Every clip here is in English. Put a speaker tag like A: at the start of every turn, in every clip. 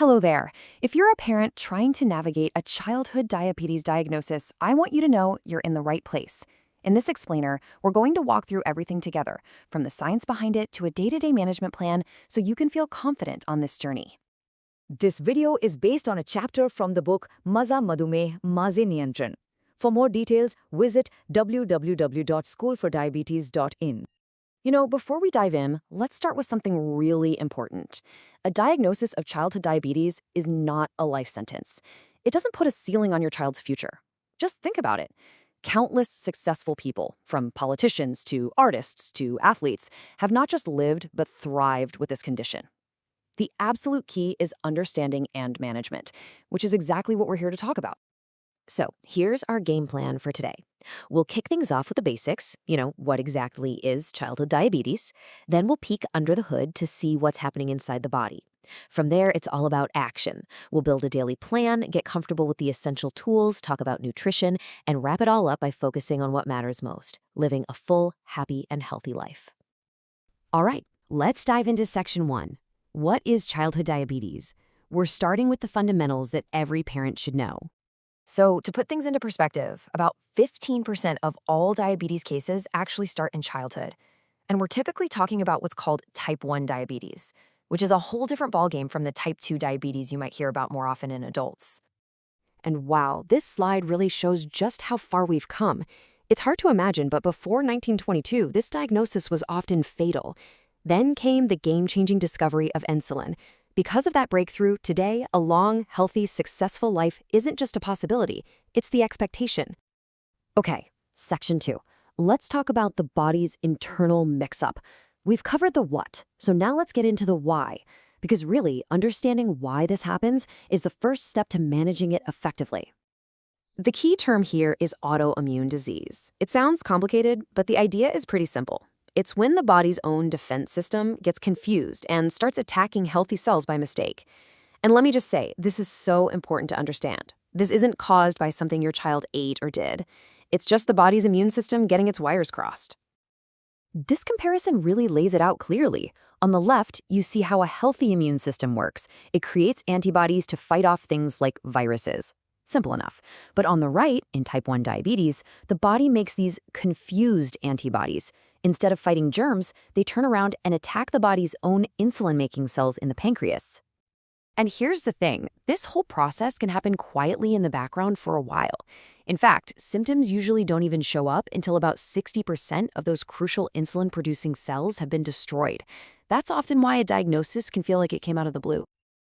A: Hello there. If you're a parent trying to navigate a childhood diabetes diagnosis, I want you to know you're in the right place. In this explainer, we're going to walk through everything together, from the science behind it to a day-to-day management plan, so you can feel confident on this journey.
B: This video is based on a chapter from the book Maza Madhumeh Maze Niyantran. For more details, visit www.schoolfordiabetes.in.
A: Before we dive in, let's start with something really important. A diagnosis of childhood diabetes is not a life sentence. It doesn't put a ceiling on your child's future. Just think about it. Countless successful people, from politicians to artists to athletes, have not just lived but thrived with this condition. The absolute key is understanding and management, which is exactly what we're here to talk about. So here's our game plan for today. We'll kick things off with the basics, what exactly is childhood diabetes. Then we'll peek under the hood to see what's happening inside the body. From there, it's all about action. We'll build a daily plan, get comfortable with the essential tools, talk about nutrition, and wrap it all up by focusing on what matters most, living a full, happy, and healthy life. All right, let's dive into section 1. What is childhood diabetes? We're starting with the fundamentals that every parent should know. So, to put things into perspective, about 15% of all diabetes cases actually start in childhood. And we're typically talking about what's called type 1 diabetes, which is a whole different ballgame from the type 2 diabetes you might hear about more often in adults. And wow, this slide really shows just how far we've come. It's hard to imagine, but before 1922, this diagnosis was often fatal. Then came the game-changing discovery of insulin. Because of that breakthrough, today, a long, healthy, successful life isn't just a possibility, it's the expectation. Okay, section 2. Let's talk about the body's internal mix-up. We've covered the what, so now let's get into the why. Because really, understanding why this happens is the first step to managing it effectively. The key term here is autoimmune disease. It sounds complicated, but the idea is pretty simple. It's when the body's own defense system gets confused and starts attacking healthy cells by mistake. And let me just say, this is so important to understand. This isn't caused by something your child ate or did. It's just the body's immune system getting its wires crossed. This comparison really lays it out clearly. On the left, you see how a healthy immune system works. It creates antibodies to fight off things like viruses. Simple enough. But on the right, in type 1 diabetes, the body makes these confused antibodies. Instead of fighting germs, they turn around and attack the body's own insulin-making cells in the pancreas. And here's the thing, this whole process can happen quietly in the background for a while. In fact, symptoms usually don't even show up until about 60% of those crucial insulin-producing cells have been destroyed. That's often why a diagnosis can feel like it came out of the blue.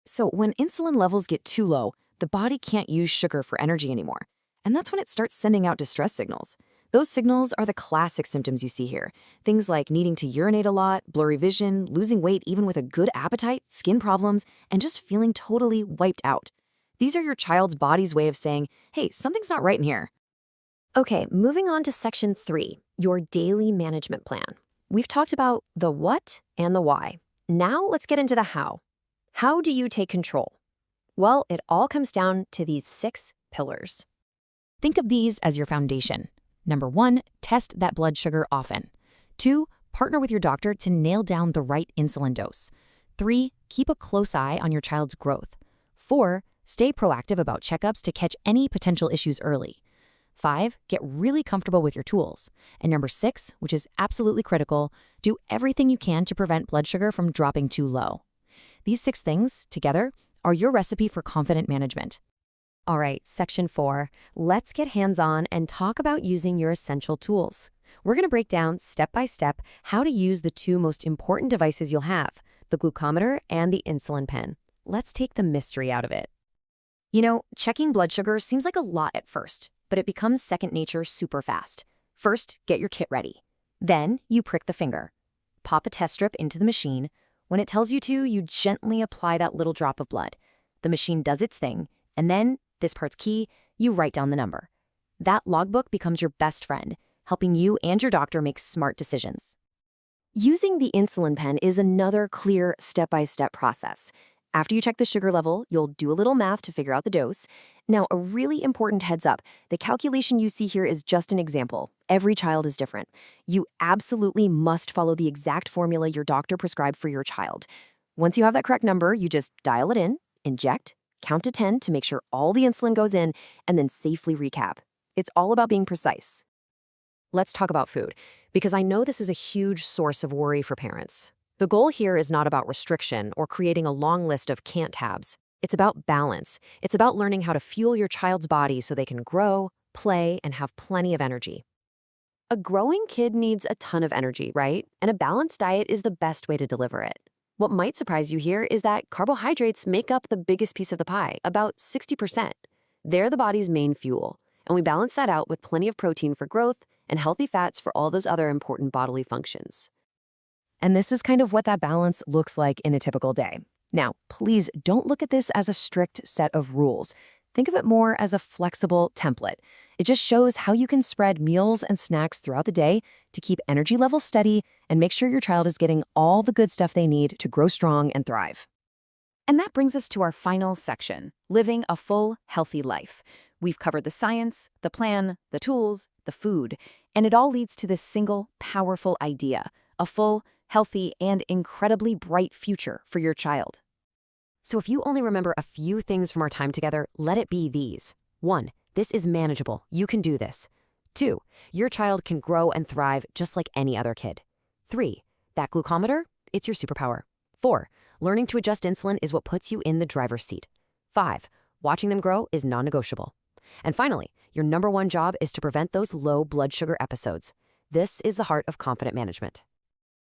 A: So when insulin levels get too low, the body can't use sugar for energy anymore. And that's when it starts sending out distress signals. Those signals are the classic symptoms you see here. Things like needing to urinate a lot, blurry vision, losing weight even with a good appetite, skin problems, and just feeling totally wiped out. These are your child's body's way of saying, hey, something's not right in here. Okay, moving on to section 3, your daily management plan. We've talked about the what and the why. Now let's get into the how. How do you take control? Well, it all comes down to these 6 pillars. Think of these as your foundation. Number 1, test that blood sugar often. 2, partner with your doctor to nail down the right insulin dose. 3, keep a close eye on your child's growth. 4, stay proactive about checkups to catch any potential issues early. 5, get really comfortable with your tools. And number 6, which is absolutely critical, do everything you can to prevent blood sugar from dropping too low. These 6 things, together, are your recipe for confident management. All right, section 4, let's get hands-on and talk about using your essential tools. We're going to break down step by step how to use the 2 most important devices you'll have, the glucometer and the insulin pen. Let's take the mystery out of it. Checking blood sugar seems like a lot at first, but it becomes second nature super fast. First, get your kit ready. Then, you prick the finger. Pop a test strip into the machine. When it tells you to, you gently apply that little drop of blood. The machine does its thing, and then, this part's key, you write down the number. That logbook becomes your best friend, helping you and your doctor make smart decisions. Using the insulin pen is another clear step-by-step process. After you check the sugar level, you'll do a little math to figure out the dose. Now, a really important heads up, the calculation you see here is just an example. Every child is different. You absolutely must follow the exact formula your doctor prescribed for your child. Once you have that correct number, you just dial it in, inject, count to 10 to make sure all the insulin goes in, and then safely recap. It's all about being precise. Let's talk about food, because I know this is a huge source of worry for parents. The goal here is not about restriction or creating a long list of can't haves. It's about balance. It's about learning how to fuel your child's body so they can grow, play, and have plenty of energy. A growing kid needs a ton of energy, right? And a balanced diet is the best way to deliver it. What might surprise you here is that carbohydrates make up the biggest piece of the pie, about 60%. They're the body's main fuel, and we balance that out with plenty of protein for growth and healthy fats for all those other important bodily functions. And this is kind of what that balance looks like in a typical day. Now, please don't look at this as a strict set of rules. Think of it more as a flexible template. It just shows how you can spread meals and snacks throughout the day to keep energy levels steady and make sure your child is getting all the good stuff they need to grow strong and thrive.
B: And that brings us to our final section, living a full, healthy life. We've covered the science, the plan, the tools, the food, and it all leads to this single, powerful idea, a full, healthy, and incredibly bright future for your child.
A: So if you only remember a few things from our time together, let it be these. 1. This is manageable. You can do this. 2. Your child can grow and thrive just like any other kid. 3. That glucometer, it's your superpower. 4. Learning to adjust insulin is what puts you in the driver's seat. 5. Watching them grow is non-negotiable. And finally, your number one job is to prevent those low blood sugar episodes. This is the heart of confident management.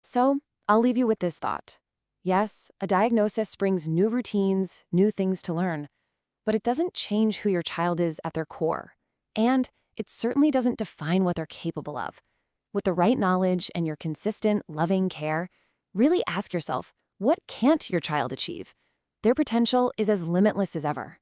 A: So, I'll leave you with this thought. Yes, a diagnosis brings new routines, new things to learn, but it doesn't change who your child is at their core. And it certainly doesn't define what they're capable of. With the right knowledge and your consistent, loving care, really ask yourself, what can't your child achieve? Their potential is as limitless as ever.